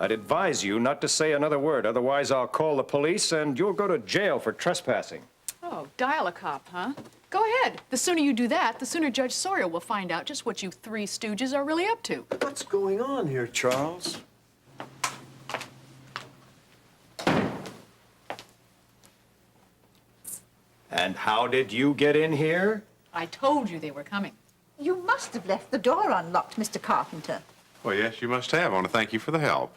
I'd advise you not to say another word. Otherwise, I'll call the police and you'll go to jail for trespassing. Oh, dial a cop, huh? Go ahead. The sooner you do that, the sooner Judge Sawyer will find out just what you three stooges are really up to. What's going on here, Charles? And how did you get in here? I told you they were coming. You must have left the door unlocked, Mr. Carpenter. Well, yes, you must have. I want to thank you for the help.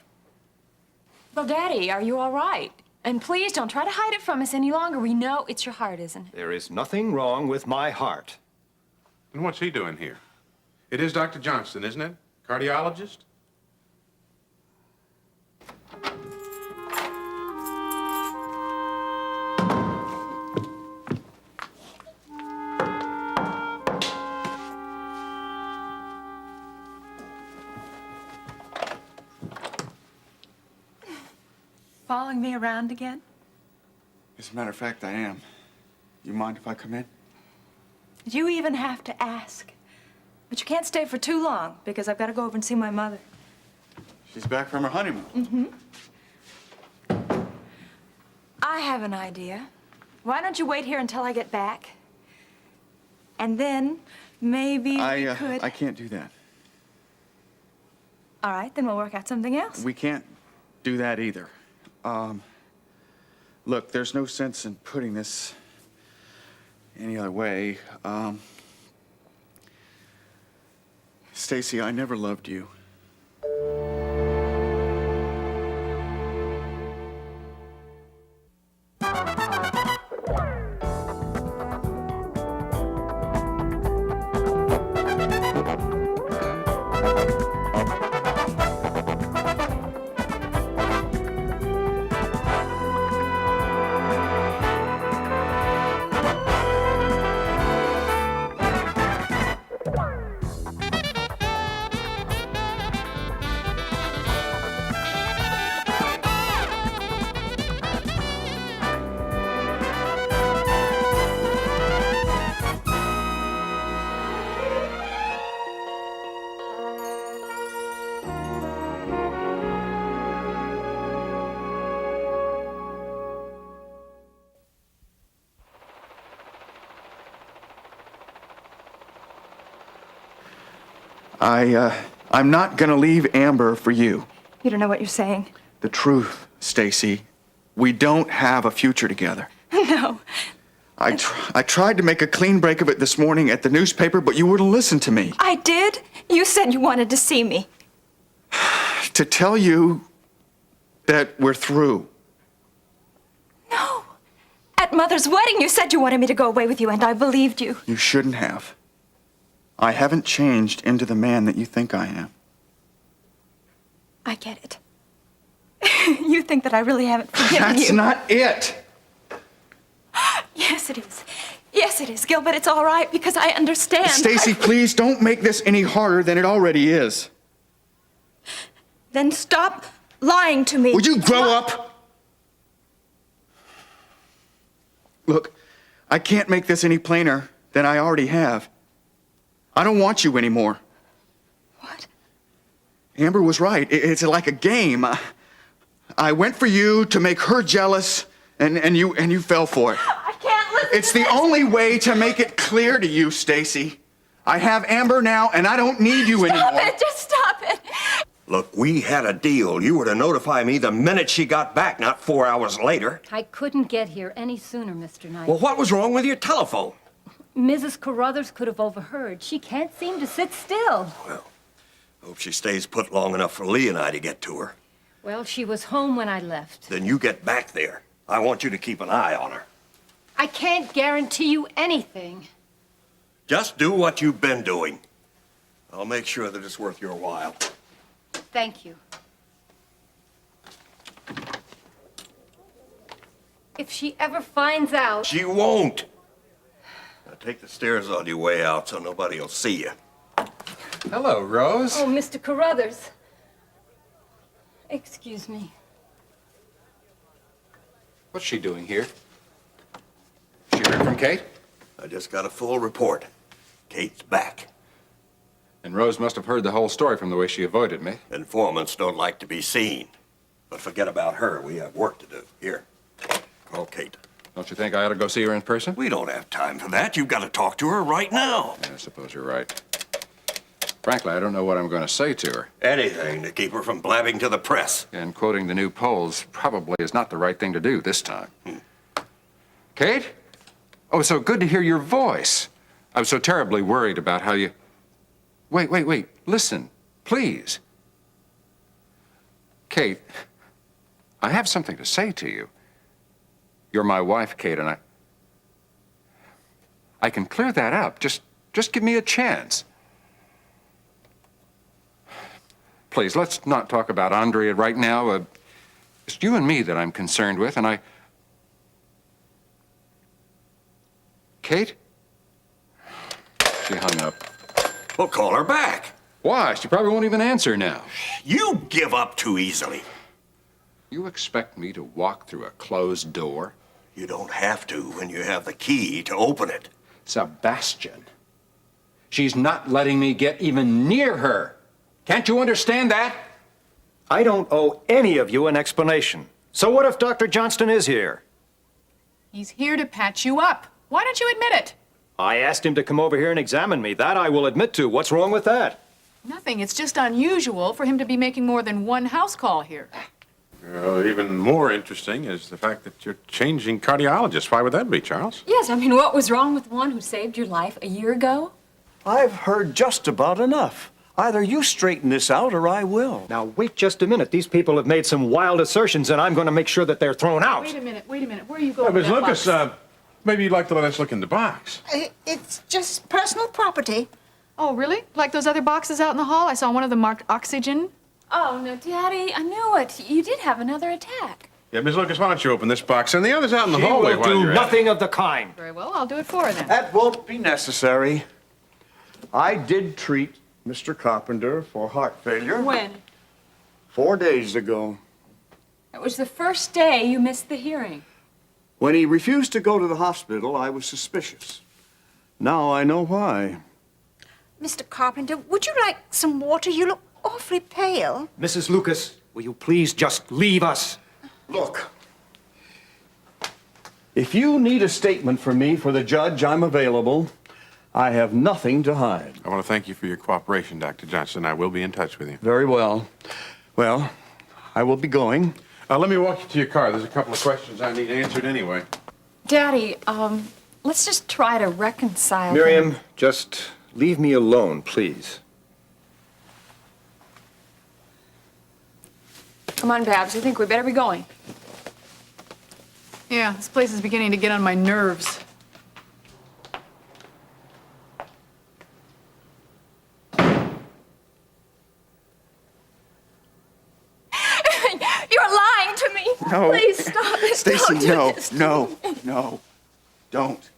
Well, Daddy, are you all right? And please don't try to hide it from us any longer. We know it's your heart, isn't it? There is nothing wrong with my heart. And what's he doing here? It is Dr. Johnston, isn't it? Cardiologist? Following me around again? As a matter of fact, I am. You mind if I come in? Did you even have to ask? But you can't stay for too long, because I've got to go over and see my mother. She's back from her honeymoon. Mm-hmm. I have an idea. Why don't you wait here until I get back? And then maybe we could... I can't do that. All right, then we'll work out something else. We can't do that either. Look, there's no sense in putting this any other way. Stacy, I never loved you. I'm not gonna leave Amber for you. You don't know what you're saying. The truth, Stacy. We don't have a future together. No. I tried to make a clean break of it this morning at the newspaper, but you wouldn't listen to me. I did? You said you wanted to see me. To tell you that we're through. No. At Mother's wedding, you said you wanted me to go away with you, and I believed you. You shouldn't have. I haven't changed into the man that you think I am. I get it. You think that I really haven't forgiven you. That's not it. Yes, it is. Yes, it is, Gilbert. It's all right because I understand. Stacy, please don't make this any harder than it already is. Then stop lying to me. Would you grow up? Look, I can't make this any plainer than I already have. I don't want you anymore. What? Amber was right. It's like a game. I went for you to make her jealous, and you fell for it. I can't listen It's the only way to make it clear to you, Stacy. I have Amber now, and I don't need you anymore. Stop it! Just stop it! Look, we had a deal. You were to notify me the minute she got back, not 4 hours later. I couldn't get here any sooner, Mr. Knight. Well, what was wrong with your telephone? Mrs. Carruthers could have overheard. She can't seem to sit still. Well, hope she stays put long enough for Lee and I to get to her. Well, she was home when I left. Then you get back there. I want you to keep an eye on her. I can't guarantee you anything. Just do what you've been doing. I'll make sure that it's worth your while. Thank you. If she ever finds out... She won't. Now take the stairs on your way out so nobody will see you. Hello, Rose. Oh, Mr. Carruthers. Excuse me. What's she doing here? She heard from Kate? I just got a full report. Kate's back. And Rose must have heard the whole story from the way she avoided me. Informants don't like to be seen. But forget about her. We have work to do. Here, call Kate. Don't you think I ought to go see her in person? We don't have time for that. You've got to talk to her right now. Yeah, I suppose you're right. Frankly, I don't know what I'm going to say to her. Anything to keep her from blabbing to the press. And quoting the new polls probably is not the right thing to do this time. Kate? Oh, so good to hear your voice. I was so terribly worried about how you... Wait. Listen, please. Kate, I have something to say to you. You're my wife, Kate, and I can clear that up. Just give me a chance. Please, let's not talk about Andrea right now. It's you and me that I'm concerned with, and Kate? She hung up. Well, call her back. Why? She probably won't even answer now. You give up too easily. You expect me to walk through a closed door? You don't have to when you have the key to open it. Sebastian, she's not letting me get even near her. Can't you understand that? I don't owe any of you an explanation. So what if Dr. Johnston is here? He's here to patch you up. Why don't you admit it? I asked him to come over here and examine me. That I will admit to. What's wrong with that? Nothing. It's just unusual for him to be making more than one house call here. Well, even more interesting is the fact that you're changing cardiologists. Why would that be, Charles? Yes, I mean, what was wrong with the one who saved your life a year ago? I've heard just about enough. Either you straighten this out or I will. Now, wait just a minute. These people have made some wild assertions, and I'm going to make sure that they're thrown out. Wait a minute. Where are you going Miss with that Lucas, box? maybe you'd like to let us look in the box. It's just personal property. Oh, really? Like those other boxes out in the hall? I saw one of them marked oxygen. Oh, no, Daddy, I knew it. You did have another attack. Yeah, Miss Lucas, why don't you open this box and the others out in the She hallway will while do you're nothing of the kind. Very well, I'll do it for her then. That won't be necessary. I did treat Mr. Carpenter for heart failure When? 4 days ago. It was the first day you missed the hearing. When he refused to go to the hospital, I was suspicious. Now I know why. Mr. Carpenter, would you like some water? You look awfully pale. Mrs. Lucas, will you please just leave us? Look, if you need a statement from me for the judge, I'm available. I have nothing to hide. I want to thank you for your cooperation, Dr. Johnston. I will be in touch with you. Very well. Well, I will be going. Let me walk you to your car. There's a couple of questions I need answered anyway. Daddy, let's just try to reconcile Miriam, them. just leave me alone, please. Come on, Babs, I think we better be going. Yeah, this place is beginning to get on my nerves. You're lying to me. No. Please stop it. Stacy, Don't do no, this. no, don't.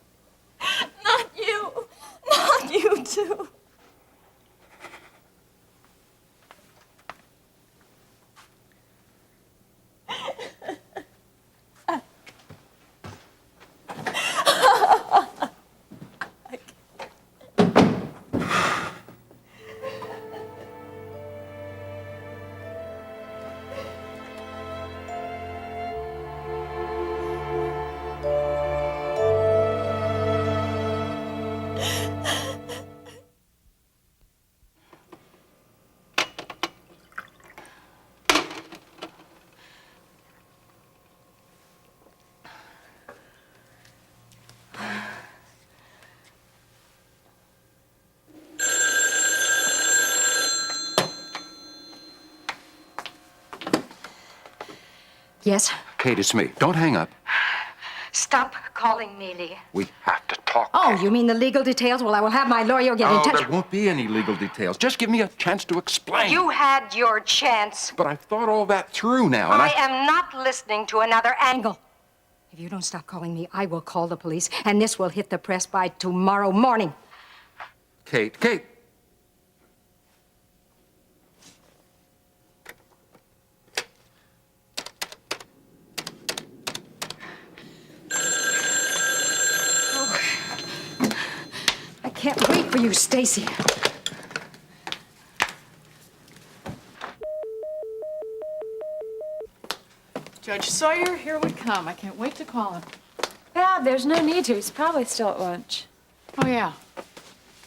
Not you. Not you, too. Yes? Kate, it's me. Don't hang up. Stop calling me, Lee. We have to talk. Oh, you mean the legal details? Well, I will have my lawyer get in Oh, touch. there won't be any legal details. Just give me a chance to explain. You had your chance. But I've thought all that through now, and I am not listening to another angle. If you don't stop calling me, I will call the police, and this will hit the press by tomorrow morning. Kate. I can't wait for you, Stacy. Judge Sawyer, here we come. I can't wait to call him. Bab, there's no need to. He's probably still at lunch. Oh, yeah.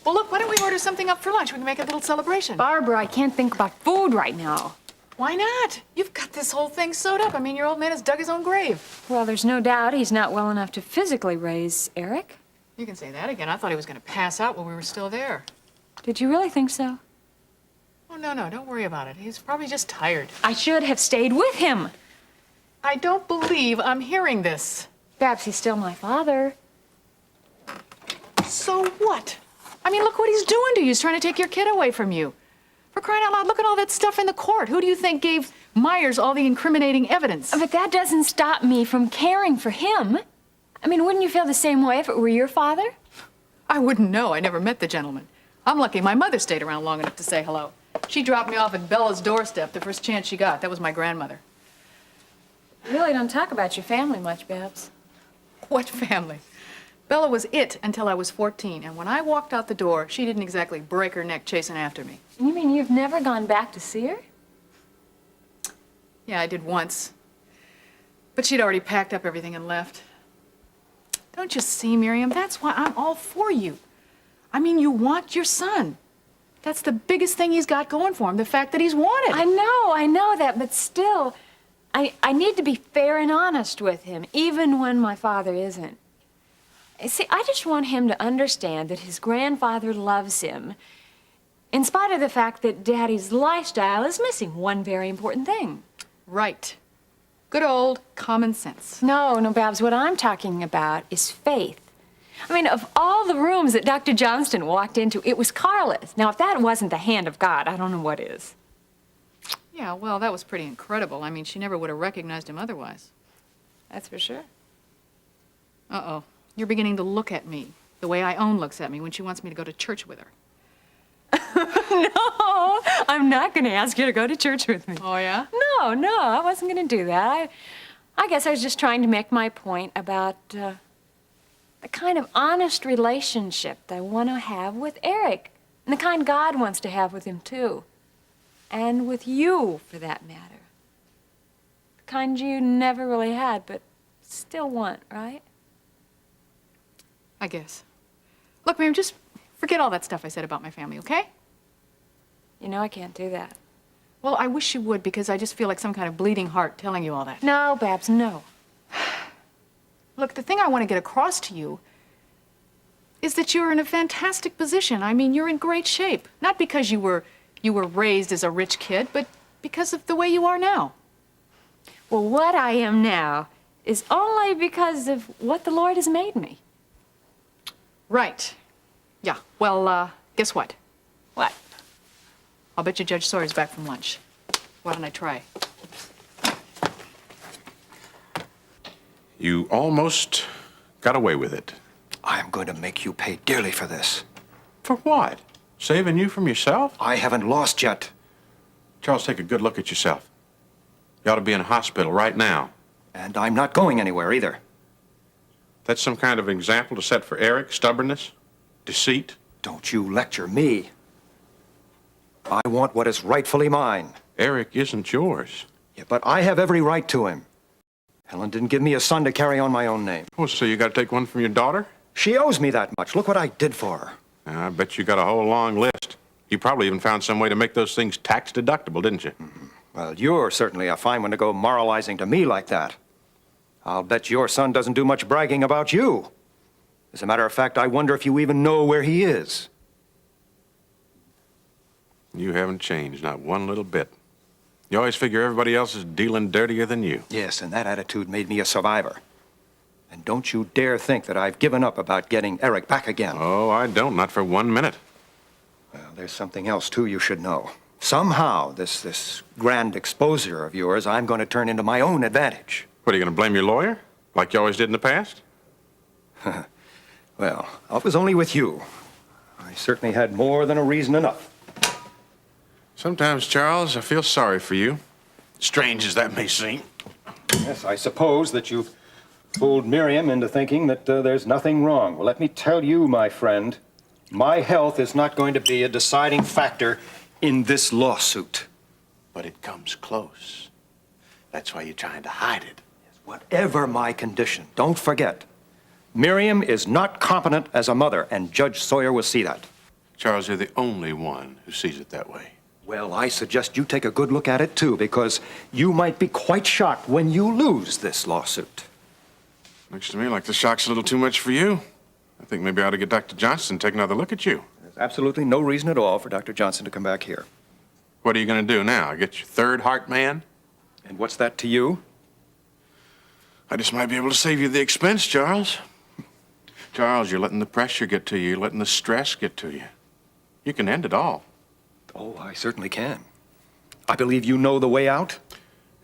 Well, look, why don't we order something up for lunch? We can make a little celebration. Barbara, I can't think about food right now. Why not? You've got this whole thing sewed up. I mean, your old man has dug his own grave. Well, there's no doubt he's not well enough to physically raise Eric. You can say that again. I thought he was going to pass out while we were still there. Did you really think so? Oh, no, don't worry about it. He's probably just tired. I should have stayed with him. I don't believe I'm hearing this. Babs, he's still my father. So what? I mean, look what he's doing to you. He's trying to take your kid away from you. For crying out loud, look at all that stuff in the court. Who do you think gave Myers all the incriminating evidence? But that doesn't stop me from caring for him. I mean, wouldn't you feel the same way if it were your father? I wouldn't know. I never met the gentleman. I'm lucky my mother stayed around long enough to say hello. She dropped me off at Bella's doorstep the first chance she got. That was my grandmother. You really don't talk about your family much, Babs. What family? Bella was it until I was 14, and when I walked out the door, she didn't exactly break her neck chasing after me. You mean you've never gone back to see her? Yeah, I did once. But she'd already packed up everything and left. Don't you see, Miriam? That's why I'm all for you. I mean, you want your son. That's the biggest thing he's got going for him, the fact that he's wanted. I know that, but still, I need to be fair and honest with him, even when my father isn't. See, I just want him to understand that his grandfather loves him, in spite of the fact that Daddy's lifestyle is missing one very important thing. Right. Good old common sense. No, Babs, what I'm talking about is faith. I mean, of all the rooms that Dr. Johnston walked into, it was Carla's. Now, if that wasn't the hand of God, I don't know what is. Yeah, well, that was pretty incredible. I mean, she never would have recognized him otherwise. That's for sure. Uh-oh. You're beginning to look at me the way Ione looks at me when she wants me to go to church with her. No, I'm not going to ask you to go to church with me. Oh, yeah? No, I wasn't going to do that. I guess I was just trying to make my point about the kind of honest relationship that I want to have with Eric, and the kind God wants to have with him, too. And with you, for that matter. The kind you never really had, but still want, right? I guess. Look, Miriam, just forget all that stuff I said about my family, okay? You know I can't do that. Well, I wish you would, because I just feel like some kind of bleeding heart telling you all that. No, Babs, no. Look, the thing I want to get across to you is that you're in a fantastic position. I mean, you're in great shape. Not because you were raised as a rich kid, but because of the way you are now. Well, what I am now is only because of what the Lord has made me. Right. Yeah. Well, guess what? What? I'll bet you Judge Sawyer's back from lunch. Why don't I try? You almost got away with it. I am going to make you pay dearly for this. For what? Saving you from yourself? I haven't lost yet. Charles, take a good look at yourself. You ought to be in a hospital right now. And I'm not going anywhere either. That's some kind of example to set for Eric? Stubbornness? Deceit? Don't you lecture me. I want what is rightfully mine. Eric isn't yours. Yeah, but I have every right to him. Helen didn't give me a son to carry on my own name. Oh, so you got to take one from your daughter? She owes me that much. Look what I did for her. I bet you got a whole long list. You probably even found some way to make those things tax deductible, didn't you? Well, you're certainly a fine one to go moralizing to me like that. I'll bet your son doesn't do much bragging about you. As a matter of fact, I wonder if you even know where he is. You haven't changed, not one little bit. You always figure everybody else is dealing dirtier than you. Yes, and that attitude made me a survivor. And don't you dare think that I've given up about getting Eric back again. Oh, I don't, not for 1 minute. Well, there's something else, too, you should know. Somehow, this grand exposure of yours, I'm going to turn into my own advantage. What, are you going to blame your lawyer, like you always did in the past? Well, I was only with you. I certainly had more than a reason enough. Sometimes, Charles, I feel sorry for you. Strange as that may seem. Yes, I suppose that you've fooled Miriam into thinking that there's nothing wrong. Well, let me tell you, my friend, my health is not going to be a deciding factor in this lawsuit. But it comes close. That's why you're trying to hide it. Whatever my condition, don't forget, Miriam is not competent as a mother, and Judge Sawyer will see that. Charles, you're the only one who sees it that way. Well, I suggest you take a good look at it, too, because you might be quite shocked when you lose this lawsuit. Looks to me like the shock's a little too much for you. I think maybe I ought to get Dr. Johnson to take another look at you. There's absolutely no reason at all for Dr. Johnson to come back here. What are you going to do now? Get your third heart man? And what's that to you? I just might be able to save you the expense, Charles. Charles, you're letting the pressure get to you. You're letting the stress get to you. You can end it all. Oh, I certainly can. I believe you know the way out.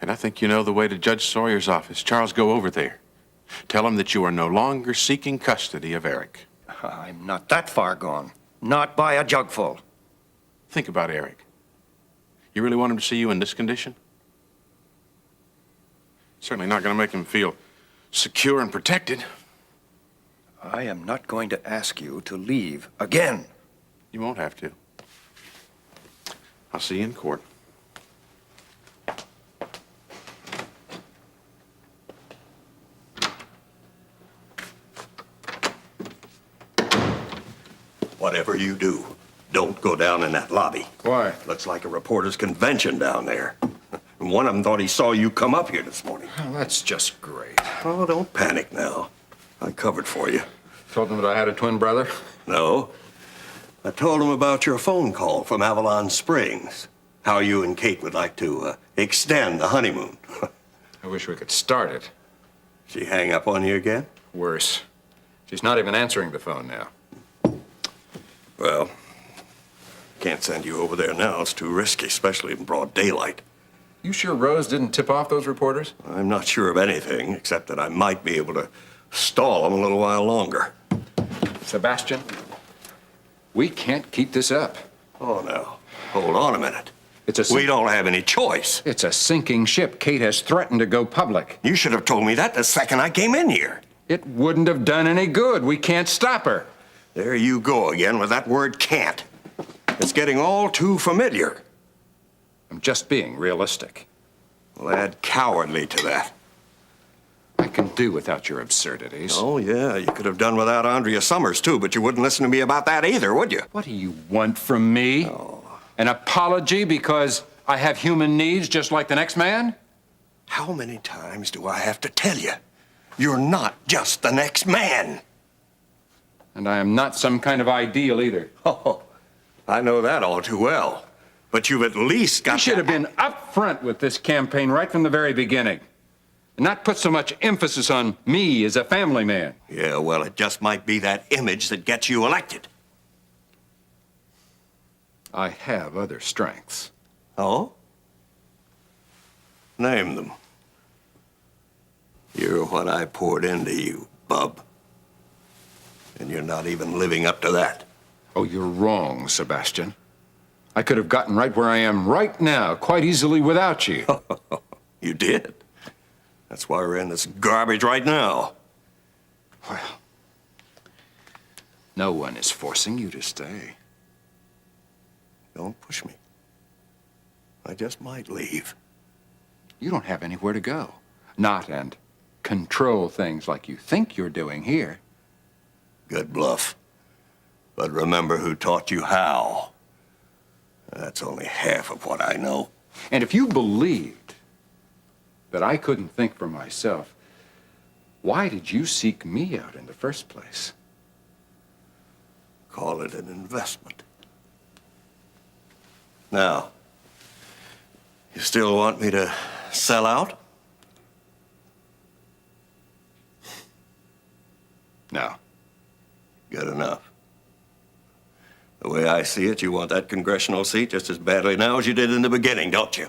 And I think you know the way to Judge Sawyer's office. Charles, go over there. Tell him that you are no longer seeking custody of Eric. I'm not that far gone. Not by a jugful. Think about Eric. You really want him to see you in this condition? Certainly not going to make him feel secure and protected. I am not going to ask you to leave again. You won't have to. I'll see you in court. Whatever you do, don't go down in that lobby. Why? Looks like a reporters' convention down there. And one of them thought he saw you come up here this morning. Oh, that's just great. Oh, don't panic now. I covered for you. Told them that I had a twin brother? No. I told him about your phone call from Avalon Springs. How you and Kate would like to extend the honeymoon. I wish we could start it. She hang up on you again? Worse. She's not even answering the phone now. Well, can't send you over there now. It's too risky, especially in broad daylight. You sure Rose didn't tip off those reporters? I'm not sure of anything, except that I might be able to stall them a little while longer. Sebastian, we can't keep this up. Oh, no. Hold on a minute. It's We don't have any choice. It's a sinking ship. Kate has threatened to go public. You should have told me that the second I came in here. It wouldn't have done any good. We can't stop her. There you go again with that word can't. It's getting all too familiar. I'm just being realistic. Well, add cowardly to that. I can do without your absurdities. Oh, yeah, you could have done without Andrea Summers, too, but you wouldn't listen to me about that either, would you? What do you want from me? Oh. An apology because I have human needs just like the next man? How many times do I have to tell you? You're not just the next man. And I am not some kind of ideal either. Oh, I know that all too well. But you've at least got You should have been upfront with this campaign right from the very beginning. And not put so much emphasis on me as a family man. Yeah, well, it just might be that image that gets you elected. I have other strengths. Oh? Name them. You're what I poured into you, bub. And you're not even living up to that. Oh, you're wrong, Sebastian. I could have gotten right where I am right now quite easily without you. You did. That's why we're in this garbage right now. Well, no one is forcing you to stay. Don't push me. I just might leave. You don't have anywhere to go. Not and control things like you think you're doing here. Good bluff. But remember who taught you how. That's only half of what I know. And if you believed that I couldn't think for myself, why did you seek me out in the first place? Call it an investment. Now, you still want me to sell out? No. Good enough. The way I see it, you want that congressional seat just as badly now as you did in the beginning, don't you?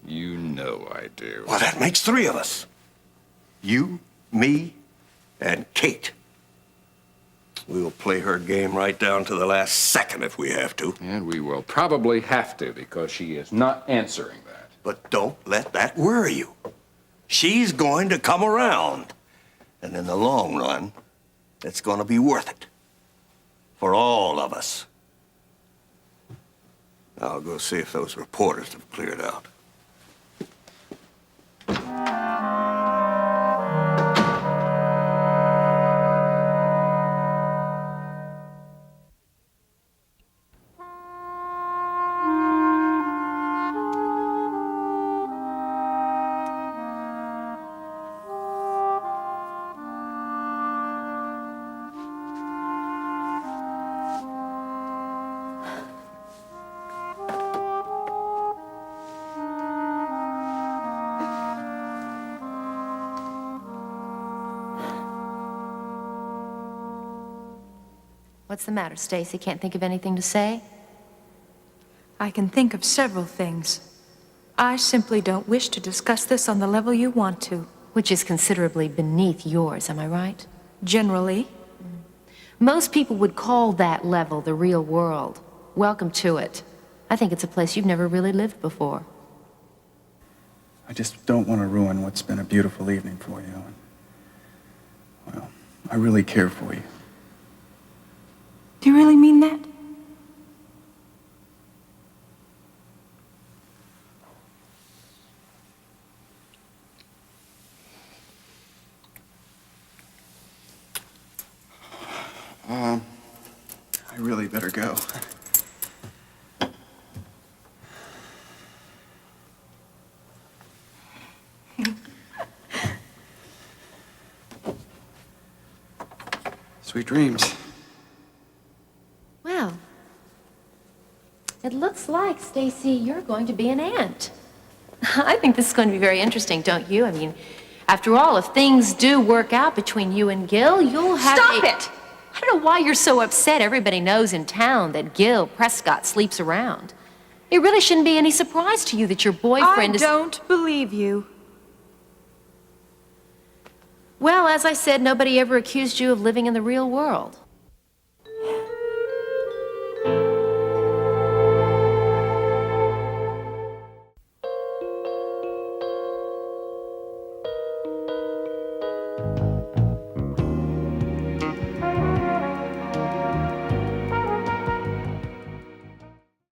You know I do. Well, that makes three of us. You, me, and Kate. We'll play her game right down to the last second if we have to. And we will probably have to because she is not answering that. But don't let that worry you. She's going to come around. And in the long run, it's going to be worth it. For all of us. I'll go see if those reporters have cleared out. What's the matter, Stacy? Can't think of anything to say? I can think of several things. I simply don't wish to discuss this on the level you want to. Which is considerably beneath yours, am I right? Generally. Most people would call that level the real world. Welcome to it. I think it's a place you've never really lived before. I just don't want to ruin what's been a beautiful evening for you. And, well, I really care for you. Do you really mean that? I really better go. Sweet dreams. Well, it looks like, Stacy, you're going to be an aunt. I think this is going to be very interesting, don't you? I mean, after all, if things do work out between you and Gil, you'll have Stop it! I don't know why you're so upset. Everybody knows in town that Gil Prescott sleeps around. It really shouldn't be any surprise to you that your boyfriend is... I don't believe you. Well, as I said, nobody ever accused you of living in the real world.